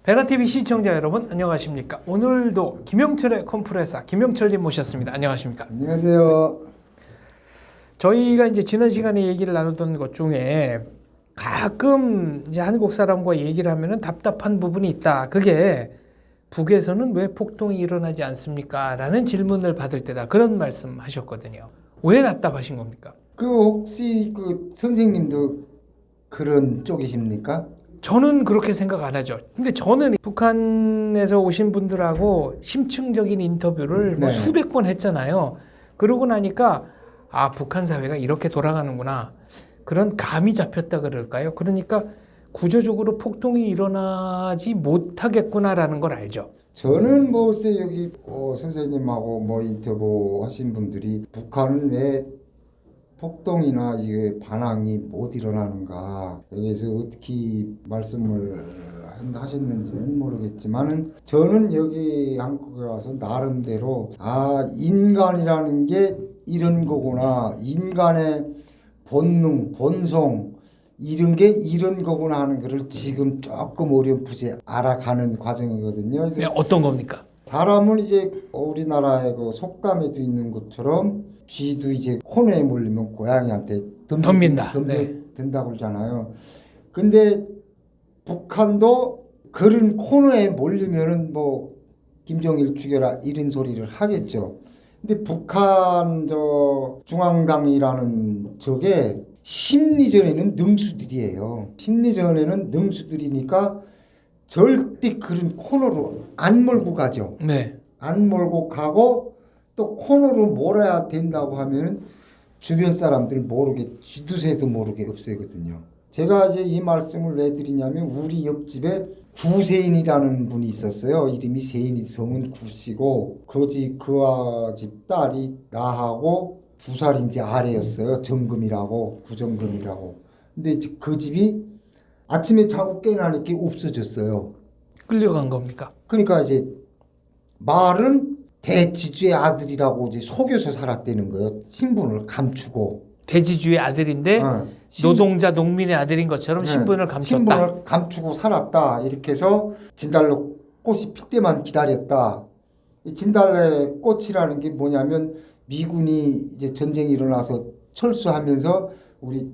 베라TV 시청자 여러분 안녕하십니까. 오늘도 김영철의 컴프레사 김영철님 모셨습니다. 안녕하십니까. 안녕하세요. 저희가 이제 지난 시간에 얘기를 나누던 것 중에 가끔 이제 한국 사람과 얘기를 하면은 답답한 부분이 있다. 그게 북에서는 왜 폭동이 일어나지 않습니까? 라는 질문을 받을 때다. 그런 말씀 하셨거든요. 왜 답답하신 겁니까? 혹시 선생님도 그런 쪽이십니까? 저는 그렇게 생각 안 하죠. 근데 저는 북한에서 오신 분들하고 심층적인 인터뷰를 뭐 네. 수백 번 했잖아요. 그러고 나니까 아, 북한 사회가 이렇게 돌아가는구나. 그런 감이 잡혔다 그럴까요? 그러니까 구조적으로 폭동이 일어나지 못하겠구나라는 걸 알죠. 저는 글쎄 여기 선생님하고 인터뷰 하신 분들이 북한은 왜 폭동이나 이게 반항이 못 일어나는가 여기서 어떻게 말씀을 하셨는지는 모르겠지만은 저는 여기 한국에 와서 나름대로 인간이라는 게 이런 거구나, 인간의 본능, 본성 이런 게 이런 거구나 하는 거를 지금 조금 어렴풋이 알아가는 과정이거든요. 네, 어떤 겁니까? 사람은 이제 우리나라의 그 속담에도 있는 것처럼 쥐도 이제 코너에 몰리면 고양이한테 덤빈다. 네. 든다고 그러잖아요. 근데 북한도 그런 코너에 몰리면은 김정일 죽여라 이런 소리를 하겠죠. 근데 북한 중앙당이라는 저게 심리전에는 능수들이에요. 심리전에는 능수들이니까 절대 그런 코너로 안 몰고 가죠. 네. 안 몰고 가고 또 코너로 몰아야 된다고 하면 주변 사람들 모르게 쥐두새도 모르게 없애거든요. 제가 이제 이 말씀을 왜 드리냐면 우리 옆집에 구세인이라는 분이 있었어요. 이름이 세인이 성은 구씨고 그와 집 딸이 나하고 2살 이제 아래였어요. 정금이라고 구정금이라고. 근데 그 집이 아침에 자고 깨나니까 없어졌어요. 끌려간 겁니까? 그러니까 이제 말은 대지주의 아들이라고 이제 속여서 살았다는 거예요. 신분을 감추고. 대지주의 아들인데 노동자 농민의 아들인 것처럼 신분을 감췄다. 신분을 감추고 살았다. 이렇게 해서 진달래 꽃이 필 때만 기다렸다. 이 진달래 꽃이라는 게 뭐냐면 미군이 이제 전쟁이 일어나서 철수하면서 우리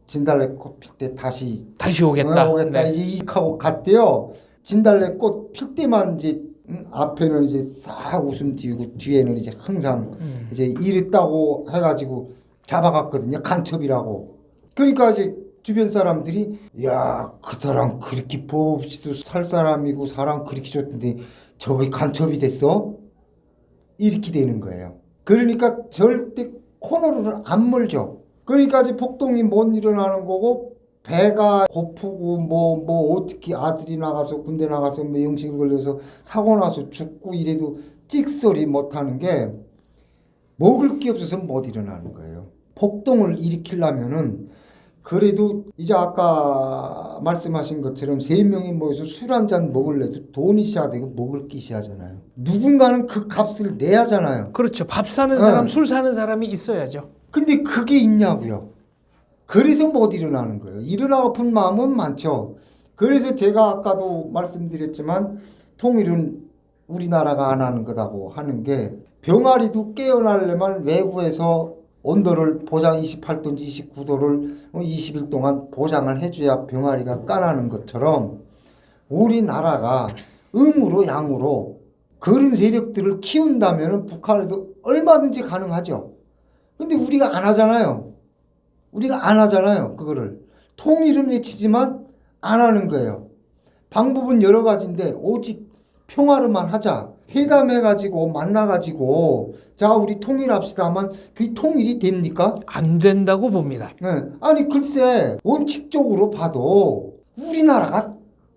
진달래 꽃 필 때 다시 오겠다. 네. 이제 이익하고 갔대요. 진달래 꽃 필 때만 이제 앞에는 이제 싹 웃음 띄우고 뒤에는 이제 항상 이제 이랬다고 해가지고 잡아갔거든요. 간첩이라고. 그러니까 이제 주변 사람들이 야, 그 사람 그렇게 법 없이도 살 사람이고 사람 그렇게 좋던데 저기 간첩이 됐어? 이렇게 되는 거예요. 그러니까 절대 코너를 안 멀죠. 그러니까 이제 폭동이 못 일어나는 거고 배가 고프고 어떻게 아들이 나가서 군대 나가서 영식을 걸려서 사고 나서 죽고 이래도 찍소리 못하는 게 먹을 게 없어서 못 일어나는 거예요. 폭동을 일으키려면은 그래도 이제 아까 말씀하신 것처럼 3명이 모여서 술 한 잔 먹을래도 돈이 있어야 되고 먹을 게 있어야 하잖아요. 누군가는 그 값을 내야 하잖아요. 그렇죠. 밥 사는 사람, 술 사는 사람이 있어야죠. 근데 그게 있냐고요. 그래서 못 일어나는 거예요. 일어나고픈 마음은 많죠. 그래서 제가 아까도 말씀드렸지만 통일은 우리나라가 안 하는 거다고 하는 게 병아리도 깨어나려면 외부에서 온도를 보장 28도인지 29도를 20일 동안 보장을 해줘야 병아리가 까나는 것처럼 우리나라가 음으로 양으로 그런 세력들을 키운다면 북한에도 얼마든지 가능하죠. 근데 우리가 안 하잖아요. 그거를. 통일은 외치지만 안 하는 거예요. 방법은 여러 가지인데 오직 평화로만 하자. 회담해가지고 만나가지고 자 우리 통일합시다 하면 그게 통일이 됩니까? 안 된다고 봅니다. 네. 아니 글쎄 원칙적으로 봐도 우리나라가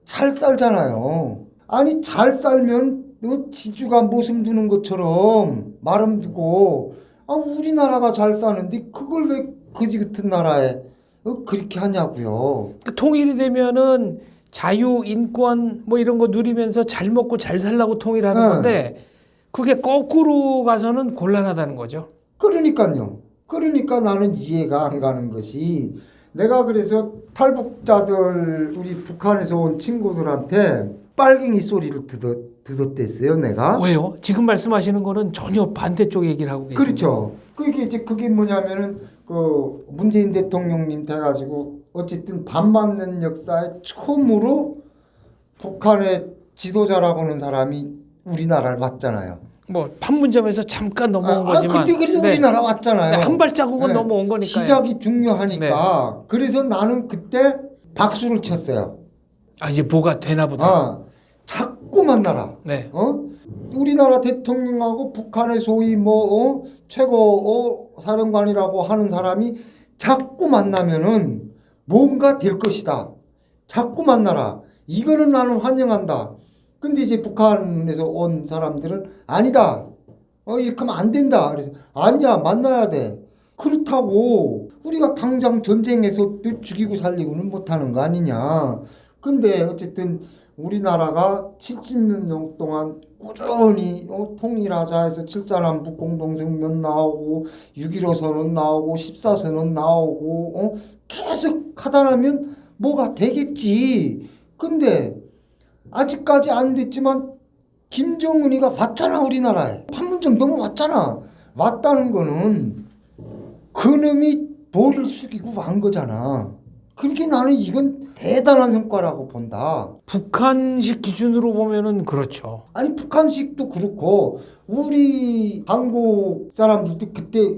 잘 살잖아요. 아니 잘 살면 지주가 모슴 두는 것처럼 말음 두고 우리나라가 잘 사는데 그걸 왜 거지 같은 나라에 그렇게 하냐고요. 통일이 되면은 자유, 인권 이런 거 누리면서 잘 먹고 잘 살라고 통일하는 건데 그게 거꾸로 가서는 곤란하다는 거죠. 그러니까요. 그러니까 나는 이해가 안 가는 것이 내가 그래서 탈북자들 우리 북한에서 온 친구들한테 빨갱이 소리를 듣었댔어요, 내가. 왜요? 지금 말씀하시는 거는 전혀 반대쪽 얘기를 하고 계시죠. 그렇죠. 그게 뭐냐면은 그 문재인 대통령님 돼가지고 어쨌든 반만년 역사에 처음으로 북한의 지도자라고 하는 사람이 우리나라를 왔잖아요. 뭐 판문점에서 잠깐 넘어온 거지만 그때 그래서 네. 우리나라 왔잖아요. 네, 한 발자국은 네. 넘어온 거니까요. 시작이 중요하니까. 그래서 나는 그때 박수를 쳤어요. 아 이제 뭐가 되나 보다. 자꾸 만나라. 네. 우리나라 대통령하고 북한의 소위 최고 사령관이라고 하는 사람이 자꾸 만나면은 뭔가 될 것이다. 자꾸 만나라. 이거는 나는 환영한다. 근데 이제 북한에서 온 사람들은 아니다. 이렇게 하면 안 된다. 그래서 아니야, 만나야 돼. 그렇다고 우리가 당장 전쟁에서 죽이고 살리고는 못하는 거 아니냐. 근데 어쨌든 우리나라가 70년 동안 꾸준히 통일하자 해서 7.4남북 공동성명 나오고 6.15 선언 나오고 14선언 나오고 계속 하다 나면 뭐가 되겠지. 근데 아직까지 안 됐지만 김정은이가 왔잖아, 우리나라에. 판문점 넘어왔잖아. 왔다는 거는 그놈이 볼을 숙이고 간 거잖아. 그렇게 나는 이건 대단한 성과라고 본다. 북한식 기준으로 보면은 그렇죠. 아니 북한식도 그렇고 우리 한국 사람들도 그때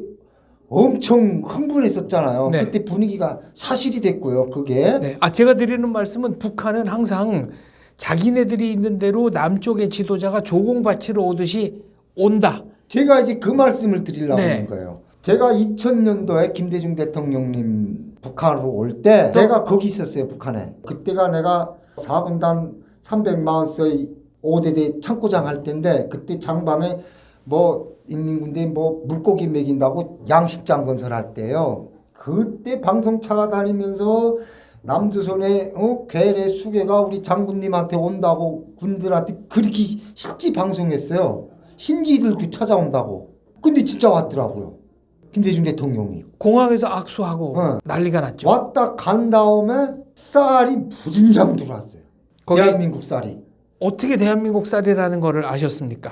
엄청 흥분했었잖아요. 네. 그때 분위기가 사실이 됐고요. 그게. 네. 제가 드리는 말씀은 북한은 항상 자기네들이 있는 대로 남쪽의 지도자가 조공바치러 오듯이 온다. 제가 이제 그 말씀을 드리려고 네. 하는 거예요. 제가 2000년도에 김대중 대통령님 북한으로 올 때 내가 거기 있었어요. 북한에. 그때가 내가 4분단 340의 5대대 창고장 할 때인데 그때 장방에 뭐 인민군대 뭐 물고기 먹인다고 양식장 건설할 때요. 그때 방송차가 다니면서 남조선의 괴뢰 수개가 우리 장군님한테 온다고 군들한테 그렇게 실제 방송했어요. 신기들도 찾아온다고. 근데 진짜 왔더라고요. 김대중 대통령이. 공항에서 악수하고 난리가 났죠. 왔다 간 다음에 쌀이 무진장 들어왔어요. 거기 대한민국 쌀이. 어떻게 대한민국 쌀이라는 거를 아셨습니까?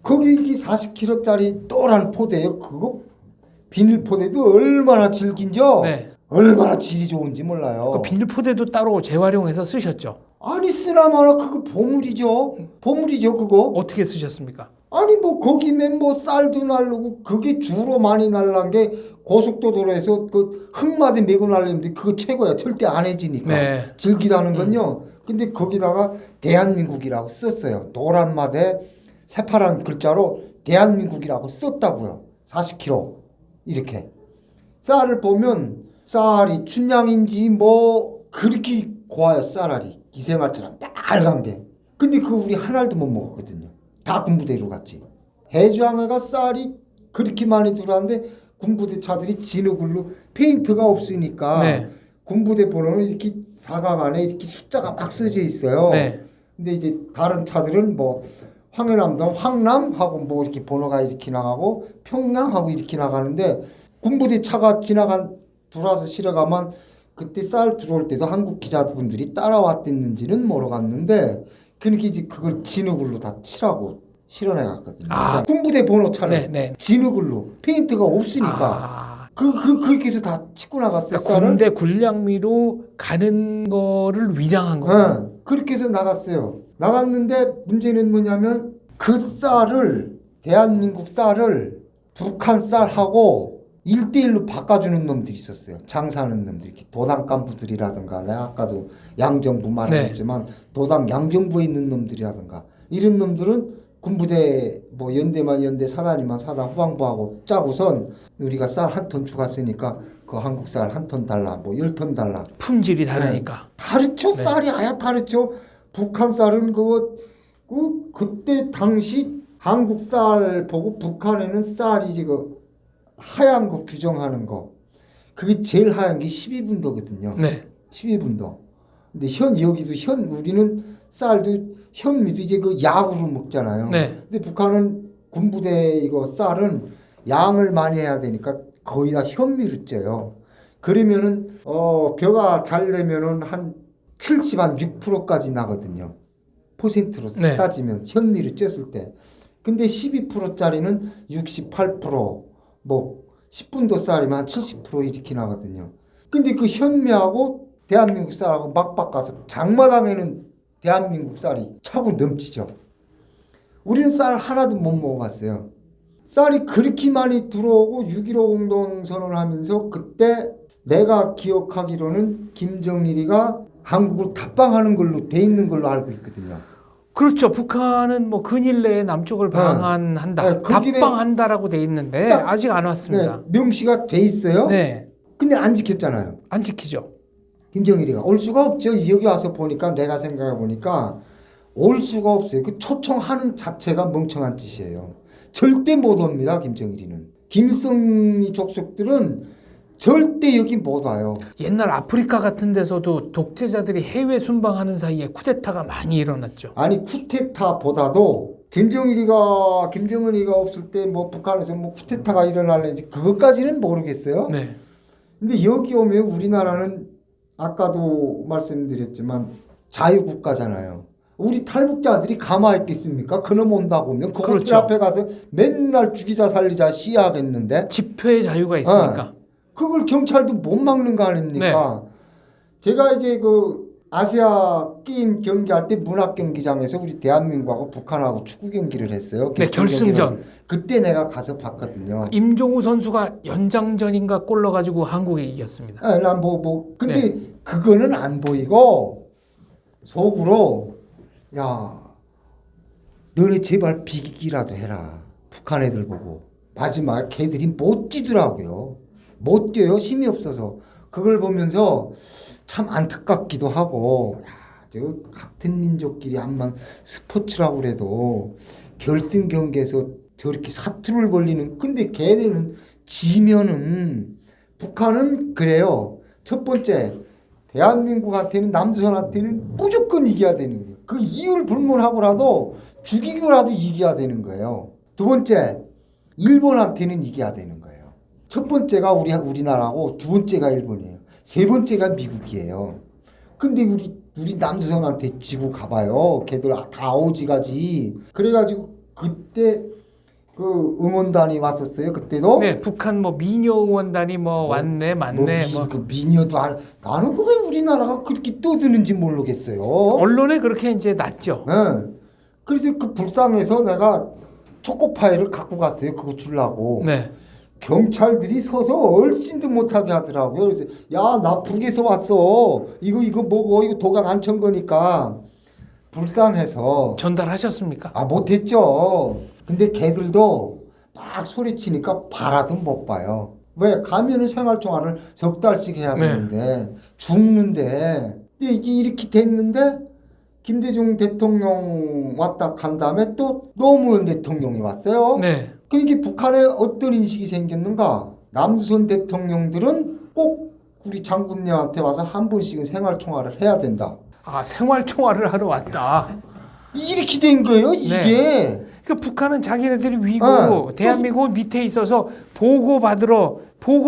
거기 이게 40kg짜리 또란 포대요. 그거 비닐 포대도 얼마나 질긴죠. 네. 얼마나 질이 좋은지 몰라요. 그 비닐 포대도 따로 재활용해서 쓰셨죠. 아니 쓰나마나 그거 보물이죠. 보물이죠 그거. 어떻게 쓰셨습니까? 아니 뭐 거기면 뭐 쌀도 날르고 그게 주로 많이 날란 게 고속도로에서 그 흙마대 메고 날리는데 그거 최고야. 절대 안 해지니까. 네. 질기다는 건요. 근데 거기다가 대한민국이라고 썼어요. 노란마대 새파란 글자로 대한민국이라고 썼다고요. 40kg 이렇게. 쌀을 보면 쌀이 춘향인지 뭐 그렇게 고와요. 쌀알이 기생알처럼 빨간 게. 근데 그거 우리 한 알도 못 먹었거든요. 다 군부대로 갔지. 해주항해가 쌀이 그렇게 많이 들어왔는데 군부대 차들이 진흙으로 페인트가 없으니까 네. 군부대 번호는 이렇게 사각 안에 이렇게 숫자가 막 써져 있어요. 네. 근데 이제 다른 차들은 뭐 황해남도 황남하고 뭐 이렇게 번호가 이렇게 나가고 평양하고 이렇게 나가는데 군부대 차가 들어와서 실어가면 그때 쌀 들어올 때도 한국 기자분들이 따라왔댔는지는 모르겠는데 그러니까 이제 그걸 진흙으로 다 칠하고 실어내 갔거든요. 군부대 번호 차를 네, 네. 진흙으로 페인트가 없으니까 그렇게 해서 다 칠고 나갔어요. 그러니까 군대 군량미로 가는 거를 위장한 거예요. 네, 그렇게 해서 나갔어요. 나갔는데 문제는 뭐냐면 그 쌀을 대한민국 쌀을 북한 쌀하고 1대1로 바꿔주는 놈들이 있었어요. 장사하는 놈들, 이렇게 도당 간부들이라든가, 내가 아까도 양정부 말했지만 도당 양정부에 있는 놈들이라든가 이런 놈들은 군부대 뭐 연대 사단이만 사단 후방부하고 짜고선 우리가 쌀 한 톤 추가 쓰니까 그 한국 쌀 한 톤 달라, 뭐 10톤 달라. 품질이 다르니까. 다르죠. 네. 쌀이 아예 다르죠. 북한 쌀은 그때 당시 한국 쌀 보고 북한에는 쌀이 지금 하얀 거 규정하는 거 그게 제일 하얀 게 12분도거든요. 네. 12분도. 근데 우리는 쌀도 현미도 이제 그 약으로 먹잖아요. 네. 근데 북한은 군부대 이거 쌀은 양을 많이 해야 되니까 거의 다 현미로 쪄요. 그러면은 벼가 잘 내면은 한 70, 한 6%까지 나거든요. 퍼센트로 네. 따지면 현미를 쪘을 때. 근데 12%짜리는 68%, 뭐 10분도 쌀이면 한 70% 이렇게 나거든요. 근데 그 현미하고 대한민국 쌀하고 막 바꿔서 장마당에는 대한민국 쌀이 차고 넘치죠. 우리는 쌀 하나도 못 먹어봤어요. 쌀이 그렇게 많이 들어오고 6.15 공동선언을 하면서 그때 내가 기억하기로는 김정일이가 한국을 답방하는 걸로 돼 있는 걸로 알고 있거든요. 그렇죠. 북한은 뭐 근일 내에 남쪽을 방한한다, 네, 그 김에 답방한다라고 돼 있는데 딱, 아직 안 왔습니다. 네, 명시가 돼 있어요. 네, 근데 안 지켰잖아요. 안 지키죠. 김정일이가 올 수가 없죠. 여기 와서 보니까 내가 생각해 보니까 올 수가 없어요. 그 초청하는 자체가 멍청한 짓이에요. 절대 못 옵니다. 김정일이는. 김성리 족속들은 절대 여기 못 와요. 옛날 아프리카 같은 데서도 독재자들이 해외 순방하는 사이에 쿠데타가 많이 일어났죠. 아니 쿠데타보다도 김정일이가 없을 때 뭐 북한에서 뭐 쿠데타가 일어날는지 그것까지는 모르겠어요. 네, 근데 여기 오면 우리나라는 아까도 말씀드렸지만 자유국가잖아요. 우리 탈북자들이 가만히 있겠습니까? 그놈 온다고 하면 그것들 그렇죠. 앞에 가서 맨날 죽이자 살리자 시위하겠는데 집회의 자유가 있으니까. 그걸 경찰도 못 막는 거 아닙니까? 네. 제가 이제 그 아시아 게임 경기할 때 문학 경기장에서 우리 대한민국하고 북한하고 축구 경기를 했어요. 네, 결승전. 그때 내가 가서 봤거든요. 임종우 선수가 연장전인가 골 넣어가지고 한국이 이겼습니다. 난 근데 그거는 안 보이고 속으로 야 너네 제발 비기기라도 해라. 북한 애들 보고. 마지막에 걔들이 못 뛰더라고요. 못 뛰어요. 힘이 없어서. 그걸 보면서 참 안타깝기도 하고 야, 저 같은 민족끼리 한번 스포츠라고 그래도 결승 경기에서 저렇게 사투를 벌리는. 근데 걔네는 지면은 북한은 그래요. 첫 번째 대한민국한테는 남조선한테는 무조건 이겨야 되는 거예요. 그 이유를 불문하고라도 죽이고라도 이겨야 되는 거예요. 두 번째 일본한테는 이겨야 되는 거예요. 첫 번째가 우리나라고 두 번째가 일본이에요. 세 번째가 미국이에요. 근데 우리 남조선한테 지고 가봐요. 걔들 다 오지가지. 그래가지고 그때 그 응원단이 왔었어요. 그때도. 네, 북한 뭐 미녀 응원단이 뭐 왔네, 맞네. 그 미녀도 나는 그게 우리나라가 그렇게 떠드는지 모르겠어요. 언론에 그렇게 이제 났죠. 네. 그래서 그 불쌍해서 내가 초코파이를 갖고 갔어요. 그거 주려고. 네. 경찰들이 서서 얼씬도 못하게 하더라고요. 그래서 야, 나 북에서 왔어. 이거 먹어. 이거 독약 안 천 거니까. 불쌍해서. 전달하셨습니까? 못했죠. 근데 걔들도 막 소리치니까 봐라도 못 봐요. 왜? 가면은 생활통화를 석 달씩 해야 되는데 죽는데 이렇게 됐는데 김대중 대통령 왔다 간 다음에 또 노무현 대통령이 왔어요. 네. 그러니까 북한에 어떤 인식이 생겼는가? 남조선 대통령들은 꼭 우리 장군님한테 와서 한 번씩은 생활통화를 해야 된다. 아, 생활 총화를 하러 왔다. 이렇게 된 거예요, 이게. 네. 그 북한은 자기네들이 위고 대한민국은 밑에 있어서 보고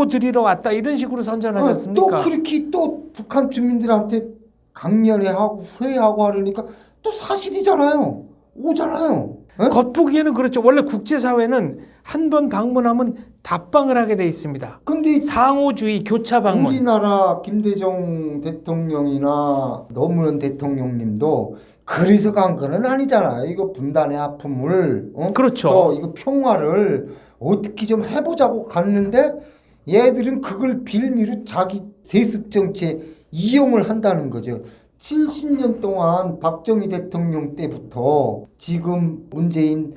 드리러 왔다 이런 식으로 선전하지 않습니까? 또 그렇게 또 북한 주민들한테 강연회하고 회의하고 하려니까 또 사실이잖아요. 오잖아요. 네? 겉보기에는 그렇죠. 원래 국제사회는 한 번 방문하면 답방을 하게 돼 있습니다. 근데 상호주의, 교차 방문. 우리나라 김대중 대통령이나 노무현 대통령님도 그래서 간 거는 아니잖아요. 이거 분단의 아픔을 그렇죠. 또 이거 평화를 어떻게 좀 해보자고 갔는데 얘들은 그걸 빌미로 자기 세습 정치에 이용을 한다는 거죠. 70년 동안 박정희 대통령 때부터 지금 문재인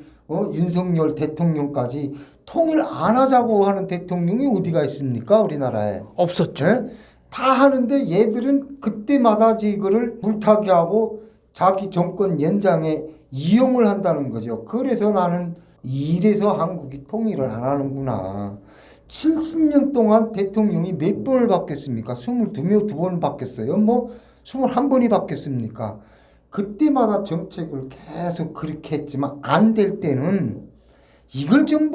윤석열 대통령까지 통일 안 하자고 하는 대통령이 어디가 있습니까? 우리나라에. 없었죠. 네? 다 하는데 얘들은 그때마다 이거를 불타게 하고 자기 정권 연장에 이용을 한다는 거죠. 그래서 나는 이래서 한국이 통일을 안 하는구나. 70년 동안 대통령이 몇 번을 바뀌었습니까? 22번 바뀌었어요. 뭐 21번이 바뀌었습니까? 그때마다 정책을 계속 그렇게 했지만 안 될 때는 이걸 좀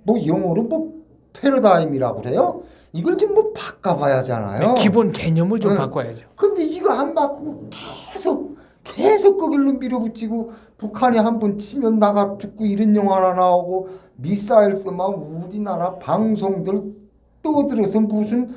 뭐 영어로 뭐 패러다임이라고 그래요? 이걸 좀 뭐 바꿔봐야 하잖아요. 기본 개념을 좀 바꿔야죠. 근데 이거 안 바꾸고 계속 그 길로 밀어붙이고 북한이 한 번 치면 나가 죽고 이런 영화나 나오고 미사일 쏘면 우리나라 방송들 떠들어서 무슨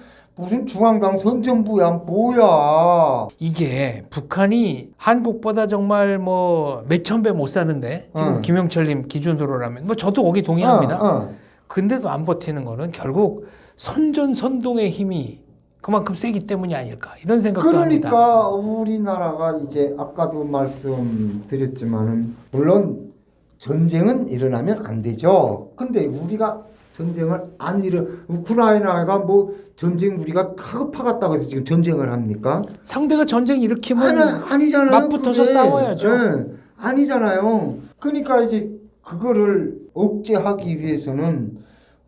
중앙당 선전부야 뭐야. 이게 북한이 한국보다 정말 뭐 몇천 배 못 사는데 지금 응. 김영철님 기준으로라면 뭐 저도 거기 동의합니다. 어. 근데도 안 버티는 거는 결국 선전선동의 힘이 그만큼 세기 때문이 아닐까 이런 생각도 합니다. 그러니까 우리나라가 이제 아까도 말씀드렸지만은 물론 전쟁은 일어나면 안 되죠. 근데 우리가 전쟁을 안 우크라이나가 뭐 전쟁 우리가 카급하겠다고 해서 지금 전쟁을 합니까? 상대가 전쟁 일으키면 아니잖아요. 맞붙어서 그게. 싸워야죠. 예, 아니잖아요. 그러니까 이제 그거를 억제하기 위해서는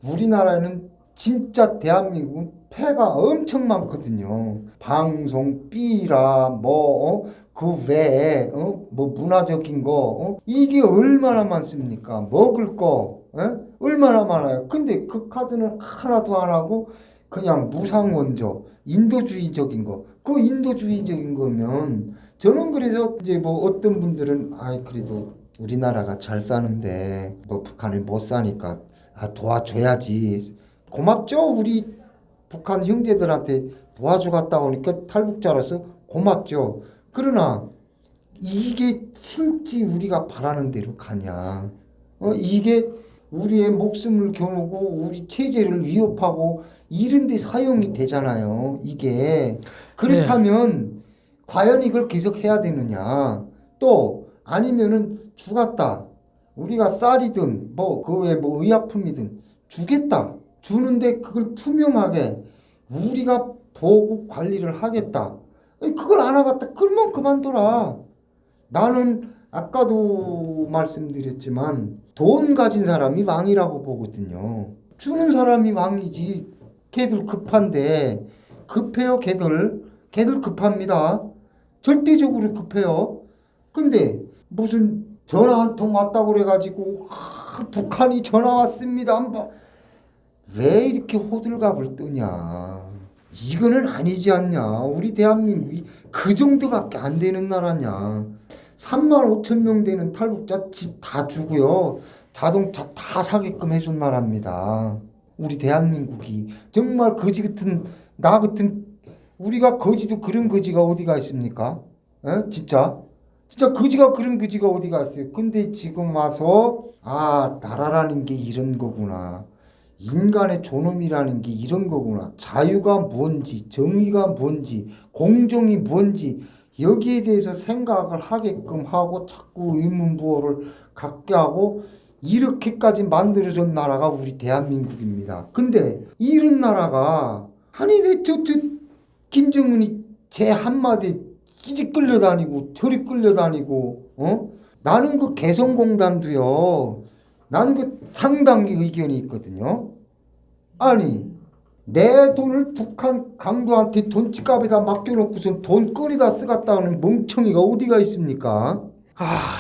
우리나라에는 진짜 대한민국은 폐가 엄청 많거든요. 방송, 삐라, 그 외에, 뭐 문화적인 거, 이게 얼마나 많습니까? 먹을 거, 얼마나 많아요. 근데 그 카드는 하나도 안 하고 그냥 무상원조, 인도주의적인 거. 그 인도주의적인 거면 저는 그래서 이제 뭐 어떤 분들은 그래도 우리나라가 잘 사는데 뭐 북한이 못 사니까 도와줘야지. 고맙죠. 우리 북한 형제들한테 도와주갔다 오니까 탈북자로서 고맙죠. 그러나 이게 실제 우리가 바라는 대로 가냐? 이게 우리의 목숨을 겨누고 우리 체제를 위협하고 이런 데 사용이 되잖아요. 이게 그렇다면 과연 이걸 계속 해야 되느냐? 또 아니면은 주겠다. 우리가 쌀이든 그 외에 뭐 의약품이든 주겠다. 주는데 그걸 투명하게 우리가 보고 관리를 하겠다. 그걸 안 하겠다. 그러면 그만둬라. 나는 아까도 말씀드렸지만 돈 가진 사람이 왕이라고 보거든요. 주는 사람이 왕이지. 걔들 급한데 급해요. 걔들 급합니다. 절대적으로 급해요. 근데 무슨 전화 한 통 왔다고 그래가지고 북한이 전화 왔습니다. 왜 이렇게 호들갑을 뜨냐. 이거는 아니지 않냐. 우리 대한민국이 그 정도밖에 안 되는 나라냐. 3만 5천 명 되는 탈북자 집 다 주고요. 자동차 다 사게끔 해준 나라입니다. 우리 대한민국이 정말 거지 같은 나 같은 우리가 거지도 그런 거지가 어디가 있습니까? 진짜 거지가 그런 거지가 어디가 있어요. 근데 지금 와서 나라라는 게 이런 거구나. 인간의 존엄이라는 게 이런 거구나. 자유가 뭔지, 정의가 뭔지, 공정이 뭔지 여기에 대해서 생각을 하게끔 하고 자꾸 의문부호를 갖게 하고 이렇게까지 만들어준 나라가 우리 대한민국입니다. 근데 이런 나라가 왜 김정은이 제 한마디 이리 끌려다니고 저리 끌려다니고 나는 그 개성공단도요. 나는 그 상당히 의견이 있거든요. 아니 내 돈을 북한 강도한테 돈집값에다 맡겨놓고선 돈 꺼내다 쓰겠다는 멍청이가 어디가 있습니까?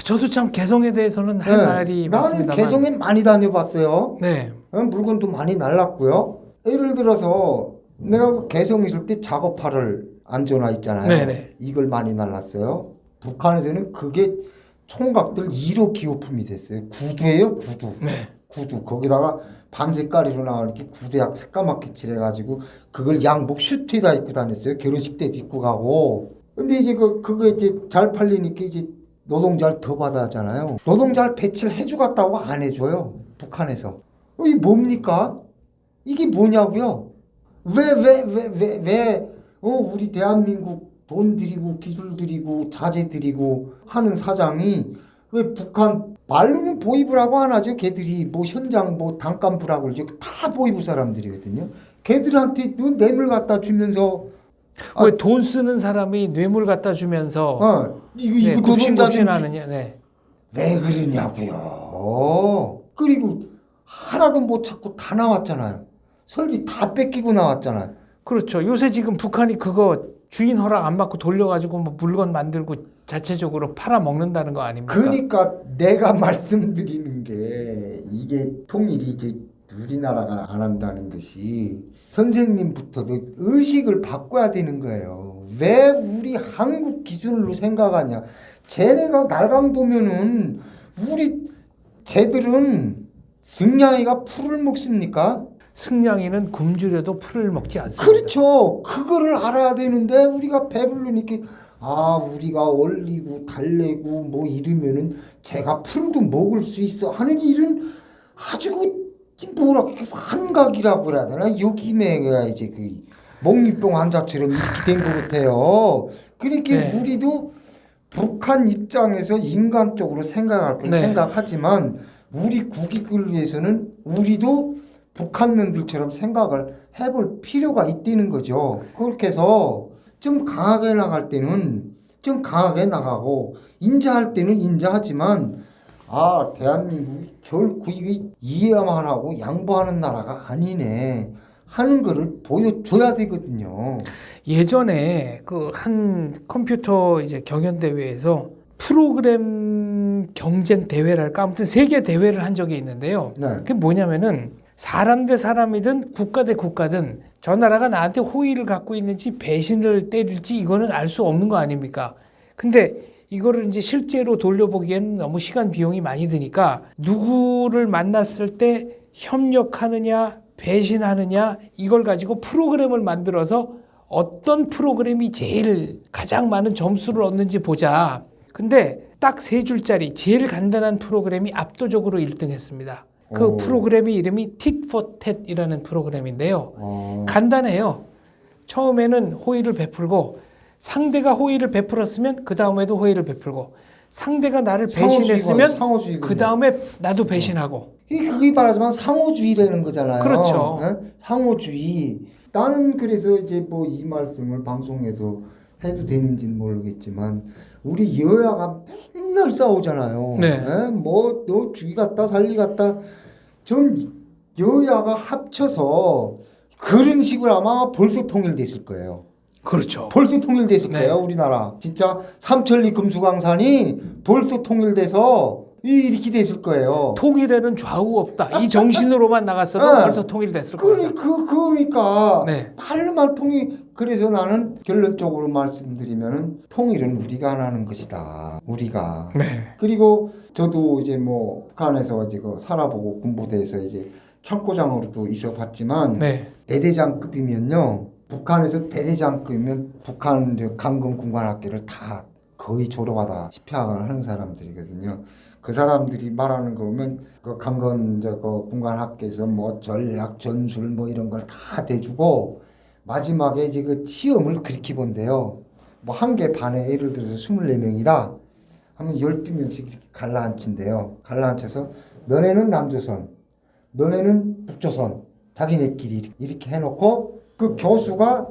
저도 참 개성에 대해서는 할 말이 나는 많습니다만. 개성에 많이 다녀봤어요. 네. 물건도 많이 날랐고요. 예를 들어서 내가 그 개성 있을 때 작업화를 안전화 있잖아요. 네네. 이걸 많이 날랐어요. 북한에서는 그게 총각들 1호 기호품이 됐어요. 구두예요, 구두. 네. 구두. 거기다가 밤색깔이로 나와 이렇게 구두약 새까맣게 칠해가지고 그걸 양복 슈트에다 입고 다녔어요. 결혼식 때도 입고 가고. 근데 이제 그거 이제 잘 팔리니까 이제 노동자를 더 받아잖아요. 노동자를 배치를 해주겠다고 안 해줘요. 북한에서. 이게 뭡니까? 이게 뭐냐고요? 왜 우리 대한민국 돈 들이고 기술 들이고 자재 들이고 하는 사장이 왜 북한 말로는 보이부라고 안 하죠. 걔들이 뭐 현장 뭐 단幹부라고 그러죠. 다 보이부 사람들이거든요. 걔들한테 뇌물 갖다 주면서 왜 돈 쓰는 사람이 뇌물 갖다 주면서 이거 굽신굽신하느냐. 네. 왜 그러냐고요. 그리고 하나도 못 찾고 다 나왔잖아요. 설비 다 뺏기고 나왔잖아요. 그렇죠. 요새 지금 북한이 그거 주인 허락 안 받고 돌려가지고 뭐 물건 만들고 자체적으로 팔아 먹는다는 거 아닙니까? 그러니까 내가 말씀드리는 게 이게 통일이 이제 우리나라가 안 한다는 것이 선생님부터도 의식을 바꿔야 되는 거예요. 왜 우리 한국 기준으로 생각하냐? 쟤네가 날강도면은 우리 쟤들은 승냥이가 풀을 먹습니까? 승냥이는 굶주려도 풀을 먹지 않습니다. 그렇죠. 그거를 알아야 되는데 우리가 배부르니까 우리가 얼리고 달래고 뭐 이러면은 제가 풀도 먹을 수 있어 하는 일은 아주 뭐라 환각이라고 그래야 되나? 요기매가 이제 그 목류병 환자처럼 이렇게 된 것 같아요. 그러니까 네. 우리도 북한 입장에서 인간적으로 생각할 건 네. 생각하지만 우리 국익을 위해서는 우리도 북한놈들처럼 생각을 해볼 필요가 있다는 거죠. 그렇게 해서 좀 강하게 나갈 때는 좀 강하게 나가고 인자할 때는 인자하지만 대한민국이 결코 이게 이해만 하고 양보하는 나라가 아니네 하는 거를 보여줘야 되거든요. 예전에 그 한 컴퓨터 이제 경연 대회에서 프로그램 경쟁 대회랄까 아무튼 세계 대회를 한 적이 있는데요. 네. 그게 뭐냐면은 사람 대 사람이든 국가 대 국가든 저 나라가 나한테 호의를 갖고 있는지 배신을 때릴지 이거는 알 수 없는 거 아닙니까? 근데 이거를 이제 실제로 돌려보기에는 너무 시간 비용이 많이 드니까 누구를 만났을 때 협력하느냐 배신하느냐 이걸 가지고 프로그램을 만들어서 어떤 프로그램이 제일 가장 많은 점수를 얻는지 보자. 근데 딱 3줄짜리 제일 간단한 프로그램이 압도적으로 1등 했습니다. 그 오. 프로그램이 이름이 Tit for Tat이라는 프로그램인데요. 어. 간단해요. 처음에는 호의를 베풀고 상대가 호의를 베풀었으면 그 다음에도 호의를 베풀고 상대가 나를 배신했으면 상호주의 그 다음에 나도 배신하고. 그게 말하자면 상호주의라는 거잖아요. 그렇죠. 상호주의. 나는 그래서 이제 뭐 이 말씀을 방송에서 해도 되는지는 모르겠지만 우리 여야가 맨날 싸우잖아요. 네. 뭐 너 주의 같다 살리 같다. 전 여야가 합쳐서 그런 식으로 아마 벌써 통일됐을 거예요. 그렇죠. 벌써 통일됐을 네. 거예요, 우리나라. 진짜 삼천리 금수강산이 벌써 통일돼서 이렇게 됐을 거예요. 통일에는 좌우 없다. 이 정신으로만 나갔어도 네. 벌써 통일됐을 거예요. 그러니까 네. 말로만 통일. 그래서 나는 결론적으로 말씀드리면은 통일은 우리가 하는 것이다. 우리가. 네. 그리고 저도 이제 뭐 북한에서 이제 그 살아보고 군부대에서 이제 참고장으로도 있어봤지만 네. 대대장급이면요. 북한에서 대대장급이면 북한 강건군관학교를 다 거의 졸업하다 입학을 하는 사람들이거든요. 그 사람들이 말하는 거 보면 그 강건 그 군관학교에서 뭐 전략 전술 뭐 이런 걸 다 대주고 마지막에 이제 그 시험을 그렇게 본대요. 뭐 한 개 반에 예를 들어서 24명이다 하면 12명씩 이렇게 갈라앉힌대요. 갈라앉혀서 너네는 남조선, 너네는 북조선, 자기네끼리 이렇게 해놓고 그 교수가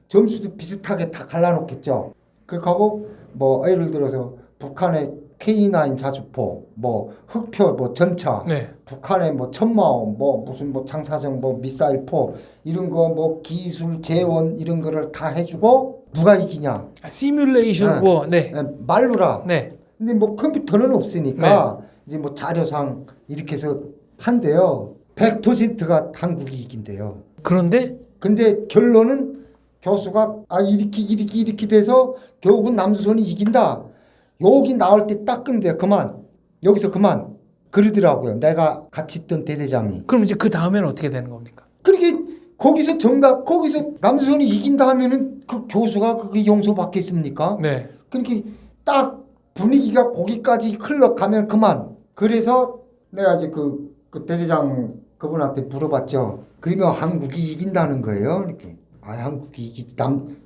점수도 비슷하게 다 갈라놓겠죠. 그하고 뭐 예를 들어서 북한의 K9 자주포, 뭐 흑표, 뭐 전차, 네. 북한의 뭐 천마원, 뭐 무슨 뭐 장사정, 뭐 미사일포 이런 거 뭐 기술 재원 이런 거를 다 해주고 누가 이기냐? 시뮬레이션 뭐 네. 말로라. 네. 근데 뭐 컴퓨터는 없으니까 이제 뭐 자료상 이렇게 해서 한대요. 100%가 한국이 이긴대요. 그런데 근데 결론은 교수가 이렇게 돼서 결국은 남조선이 이긴다. 여기 나올 때 딱 근데 그만 여기서 그만 그러더라고요. 내가 같이 있던 대대장이. 그럼 이제 그 다음에는 어떻게 되는 겁니까? 그렇게 거기서 남조선이 이긴다 하면은 그 교수가 그게 용서받겠습니까? 네. 그렇게 딱 분위기가 거기까지 흘러가면 그만. 그래서 내가 이제 그 대대장 그분한테 물어봤죠. 그러면 한국이 이긴다는 거예요. 이렇게. 한국이 이기지.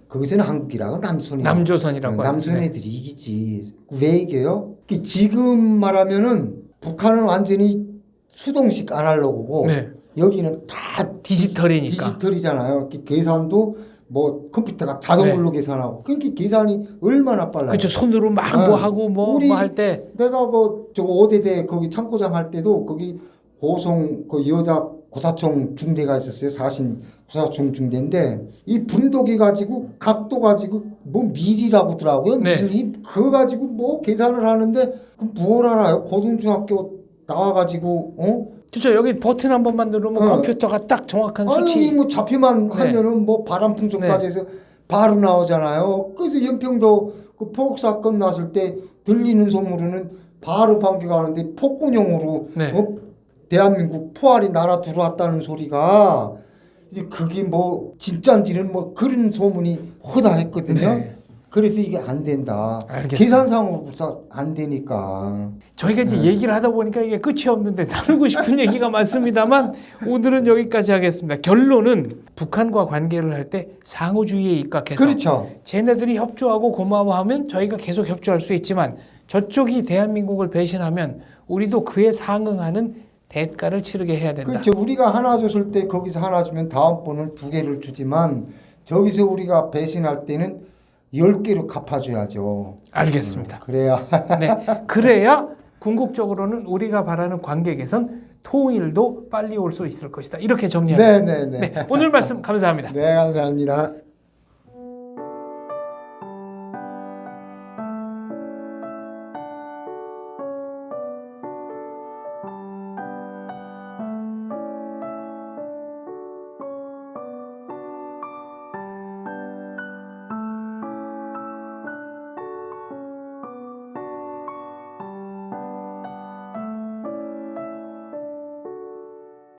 거기서는 한국이라고 남조선이라고 하죠. 남조선 네. 애들이 이기지. 왜 이겨요? 지금 말하면은 북한은 완전히 수동식 아날로그고 네. 여기는 다 디지털이니까. 디지털이잖아요. 계산도 뭐 컴퓨터가 자동으로 계산하고 그러니까 계산이 얼마나 빨라요. 그렇죠. 손으로 막 뭐 하고 뭐 할 때. 내가 저거 어대대 거기 창고장 할 때도 거기 고성 그 여자 고사총 중대가 있었어요. 사신 고사총 중대인데 이 분도기 가지고 각도 가지고 뭐 밀이라고 하더라고요. 네. 밀이 그거 가지고 뭐 계산을 하는데 그 뭘 알아요? 고등중학교 나와가지고 그렇죠. 여기 버튼 한 번만 누르면 컴퓨터가 딱 정확한 수치. 아니 뭐 잡히만 네. 하면은 뭐 바람 풍속까지 네. 해서 바로 나오잖아요. 그래서 연평도 그 포격 사건 났을 때 들리는 소문으로는 바로 반겨가는데 폭군용으로 네. 대한민국 포알이 날아 들어왔다는 소리가 이제 그게 뭐 진짜인지는 뭐 그런 소문이 허다했거든요. 네. 그래서 이게 안 된다. 알겠습니다. 계산상으로서 안 되니까. 저희가 이제 얘기를 하다 보니까 이게 끝이 없는데 나누고 싶은 얘기가 많습니다만 오늘은 여기까지 하겠습니다. 결론은 북한과 관계를 할 때 상호주의에 입각해서 그렇죠. 쟤네들이 협조하고 고마워하면 저희가 계속 협조할 수 있지만 저쪽이 대한민국을 배신하면 우리도 그에 상응하는 대가를 치르게 해야 된다. 그렇죠. 우리가 하나 줬을 때 거기서 하나 주면 다음번은 2개를 주지만 저기서 우리가 배신할 때는 10개로 갚아줘야죠. 알겠습니다. 그래야. 네, 그래야 궁극적으로는 우리가 바라는 관계 개선, 통일도 빨리 올 수 있을 것이다. 이렇게 정리하겠습니다. 네네네. 네, 오늘 말씀 감사합니다. 네, 감사합니다.